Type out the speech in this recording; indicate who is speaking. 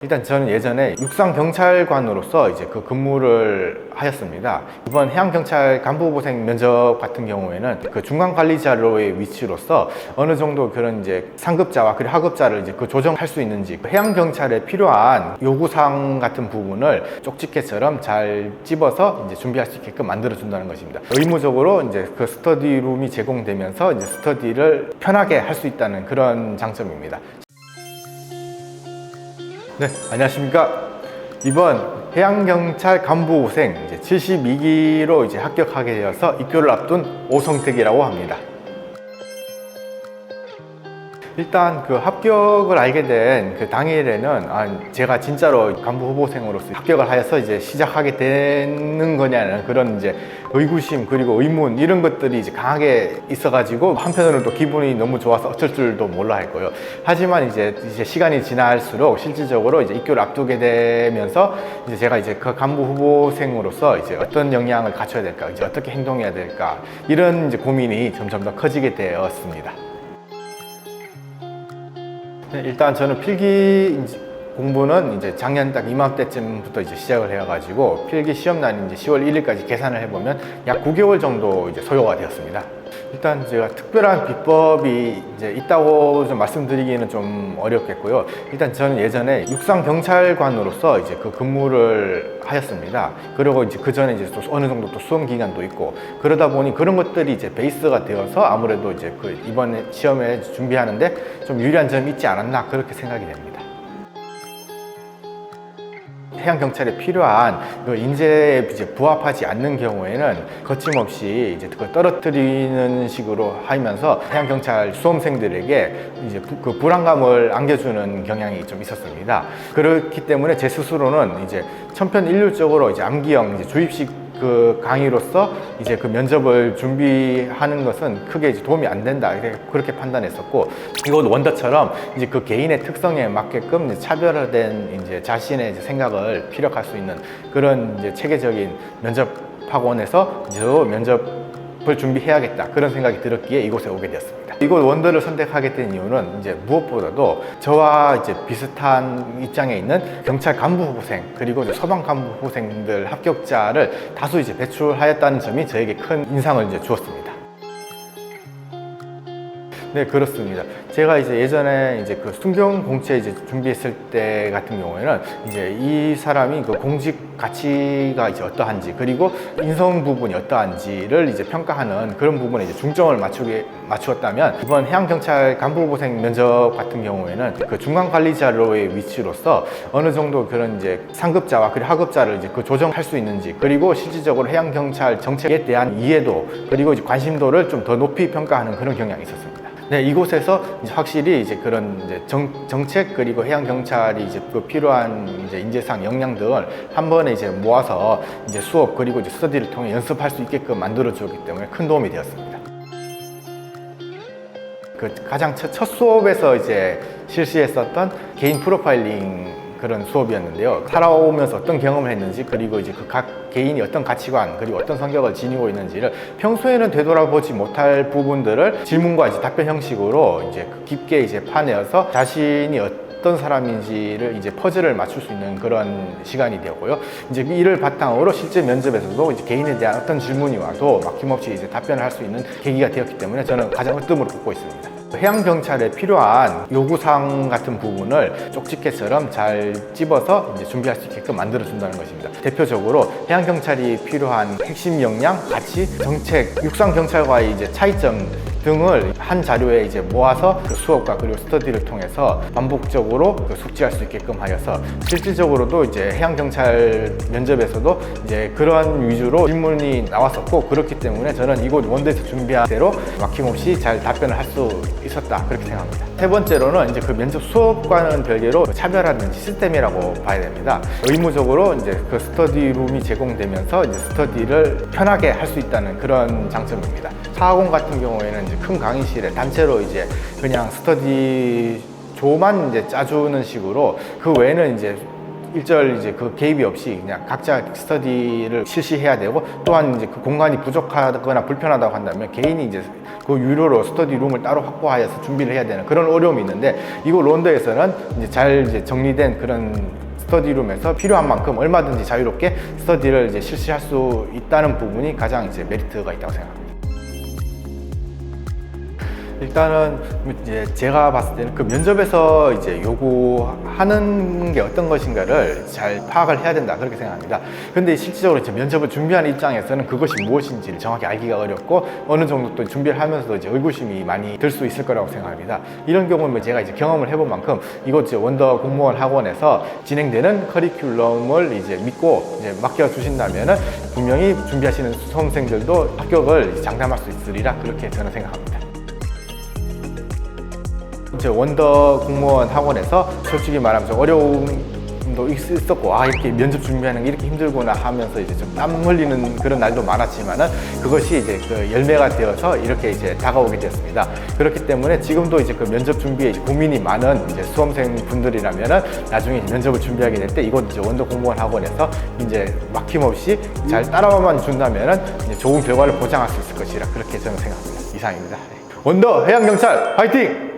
Speaker 1: 일단 저는 예전에 육상경찰관으로서 이제 그 근무를 하였습니다. 이번 해양경찰 간부후보생 면접 같은 경우에는 그 중간관리자로의 위치로서 어느 정도 그런 이제 상급자와 그리고 하급자를 이제 그 조정할 수 있는지, 해양경찰에 필요한 요구사항 같은 부분을 쪽집게처럼 잘 집어서 이제 준비할 수 있게끔 만들어준다는 것입니다. 의무적으로 이제 그 스터디룸이 제공되면서 이제 스터디를 편하게 할 수 있다는 그런 장점입니다. 네, 안녕하십니까. 이번 해양경찰 간부후생 72기로 이제 합격하게 되어서 입교를 앞둔 오성택이라고 합니다. 일단 그 합격을 알게 된 그 당일에는 제가 진짜로 간부 후보생으로서 합격을 하여서 이제 시작하게 되는 거냐는 그런 이제 의구심 그리고 의문 이런 것들이 이제 강하게 있어가지고 한편으로는 또 기분이 너무 좋아서 어쩔 줄도 몰라 했고요. 하지만 이제 시간이 지날수록 실질적으로 이제 입교를 앞두게 되면서 이제 제가 이제 그 간부 후보생으로서 이제 어떤 역량을 갖춰야 될까, 이제 어떻게 행동해야 될까 이런 이제 고민이 점점 더 커지게 되었습니다. 일단 저는 필기 공부는 이제 작년 딱 이맘때쯤부터 이제 시작을 해가지고 필기 시험날이 이제 10월 1일까지 계산을 해보면 약 9개월 정도 이제 소요가 되었습니다. 일단 제가 특별한 비법이 이제 있다고 좀 말씀드리기는 좀 어렵겠고요. 일단 저는 예전에 육상경찰관으로서 이제 그 근무를 하였습니다. 그리고 이제 그 전에 이제 또 어느 정도 또 수험 기간도 있고 그러다 보니 그런 것들이 이제 베이스가 되어서 아무래도 이제 그 이번 시험에 준비하는데 좀 유리한 점이 있지 않았나 그렇게 생각이 됩니다. 해양경찰에 필요한 그 인재에 이제 부합하지 않는 경우에는 거침없이 이제 그걸 떨어뜨리는 식으로 하면서 해양경찰 수험생들에게 이제 그 불안감을 안겨주는 경향이 좀 있었습니다. 그렇기 때문에 제 스스로는 이제 천편일률적으로 이제 암기형 이제 주입식 그 강의로서 이제 그 면접을 준비하는 것은 크게 이제 도움이 안 된다 그렇게 판단했었고, 이것 원더처럼 이제 그 개인의 특성에 맞게끔 이제 차별화된 이제 자신의 이제 생각을 피력할 수 있는 그런 이제 체계적인 면접 학원에서 이제 면접을 준비해야겠다 그런 생각이 들었기에 이곳에 오게 되었습니다. 이곳 원더를 선택하게 된 이유는 이제 무엇보다도 저와 이제 비슷한 입장에 있는 경찰 간부 후보생 그리고 이제 소방 간부 후보생들 합격자를 다수 이제 배출하였다는 점이 저에게 큰 인상을 이제 주었습니다. 네, 그렇습니다. 제가 이제 예전에 이제 그 순경 공채 이제 준비했을 때 같은 경우에는 이제 이 사람이 그 공직 가치가 이제 어떠한지 그리고 인성 부분이 어떠한지를 이제 평가하는 그런 부분에 이제 중점을 맞추었다면, 이번 해양경찰 간부후보생 면접 같은 경우에는 그 중간관리자로의 위치로서 어느 정도 그런 이제 상급자와 그리고 하급자를 이제 그 조정할 수 있는지, 그리고 실질적으로 해양경찰 정책에 대한 이해도 그리고 이제 관심도를 좀 더 높이 평가하는 그런 경향이 있었습니다. 네, 이곳에서 이제 확실히 이제 그런 이제 정책 그리고 해양경찰이 이제 그 필요한 이제 인재상 역량 등을 한 번에 이제 모아서 이제 수업 그리고 이제 스터디를 통해 연습할 수 있게끔 만들어주기 때문에 큰 도움이 되었습니다. 그 가장 첫 수업에서 이제 실시했었던 개인 프로파일링 그런 수업이었는데요. 살아오면서 어떤 경험을 했는지 그리고 이제 그 각 개인이 어떤 가치관 그리고 어떤 성격을 지니고 있는지를 평소에는 되돌아보지 못할 부분들을 질문과 이제 답변 형식으로 이제 깊게 이제 파내어서 자신이 어떤 사람인지를 이제 퍼즐을 맞출 수 있는 그런 시간이 되었고요. 이제 이를 바탕으로 실제 면접에서도 이제 개인에 대한 어떤 질문이 와도 막힘없이 이제 답변을 할 수 있는 계기가 되었기 때문에 저는 가장 으뜸으로 꼽고 있습니다. 해양경찰에 필요한 요구사항 같은 부분을 쪽집게처럼 잘 집어서 이제 준비할 수 있게끔 만들어준다는 것입니다. 대표적으로 해양경찰이 필요한 핵심 역량, 가치, 정책, 육상경찰과의 이제 차이점 등을 한 자료에 이제 모아서 그 수업과 그리고 스터디를 통해서 반복적으로 그 숙지할 수 있게끔 하여서 실질적으로도 이제 해양경찰 면접에서도 이제 그러한 위주로 질문이 나왔었고, 그렇기 때문에 저는 이곳 원더에서 준비한 대로 막힘없이 잘 답변을 할 수 있었다 그렇게 생각합니다. 세 번째로는 이제 그 면접 수업과는 별개로 차별화된 시스템이라고 봐야 됩니다. 의무적으로 이제 그 스터디룸이 제공되면서 이제 스터디를 편하게 할 수 있다는 그런 장점입니다. 사학원 같은 경우에는 이제 큰 강의실에 단체로 이제 그냥 스터디 조만 이제 짜주는 식으로, 그 외에는 이제 일절 이제 그 개입이 없이 그냥 각자 스터디를 실시해야 되고, 또한 이제 그 공간이 부족하거나 불편하다고 한다면 개인이 이제 그 유료로 스터디 룸을 따로 확보하여서 준비를 해야 되는 그런 어려움이 있는데, 이곳 론더에서는 이제 잘 이제 정리된 그런 스터디룸에서 필요한 만큼 얼마든지 자유롭게 스터디를 이제 실시할 수 있다는 부분이 가장 이제 메리트가 있다고 생각합니다. 일단은 이제 제가 봤을 때는 그 면접에서 이제 요구하는 게 어떤 것인가를 잘 파악을 해야 된다, 그렇게 생각합니다. 근데 실질적으로 이제 면접을 준비하는 입장에서는 그것이 무엇인지를 정확히 알기가 어렵고, 어느 정도 또 준비를 하면서도 이제 의구심이 많이 들 수 있을 거라고 생각합니다. 이런 경우는 제가 이제 경험을 해본 만큼 이곳 이제 원더 공무원 학원에서 진행되는 커리큘럼을 이제 믿고 이제 맡겨주신다면은 분명히 준비하시는 수험생들도 합격을 장담할 수 있으리라, 그렇게 저는 생각합니다. 이제 원더 공무원 학원에서 솔직히 말하면 좀 어려움도 있었고, 이렇게 면접 준비하는 게 이렇게 힘들구나 하면서 이제 좀 땀 흘리는 그런 날도 많았지만은, 그것이 이제 그 열매가 되어서 이렇게 이제 다가오게 되었습니다. 그렇기 때문에 지금도 이제 그 면접 준비에 고민이 많은 이제 수험생 분들이라면은 나중에 면접을 준비하게 될 때 이곳 이제 원더 공무원 학원에서 이제 막힘없이 잘 따라만 준다면은 이제 좋은 결과를 보장할 수 있을 것이라, 그렇게 저는 생각합니다. 이상입니다. 원더 해양경찰 화이팅!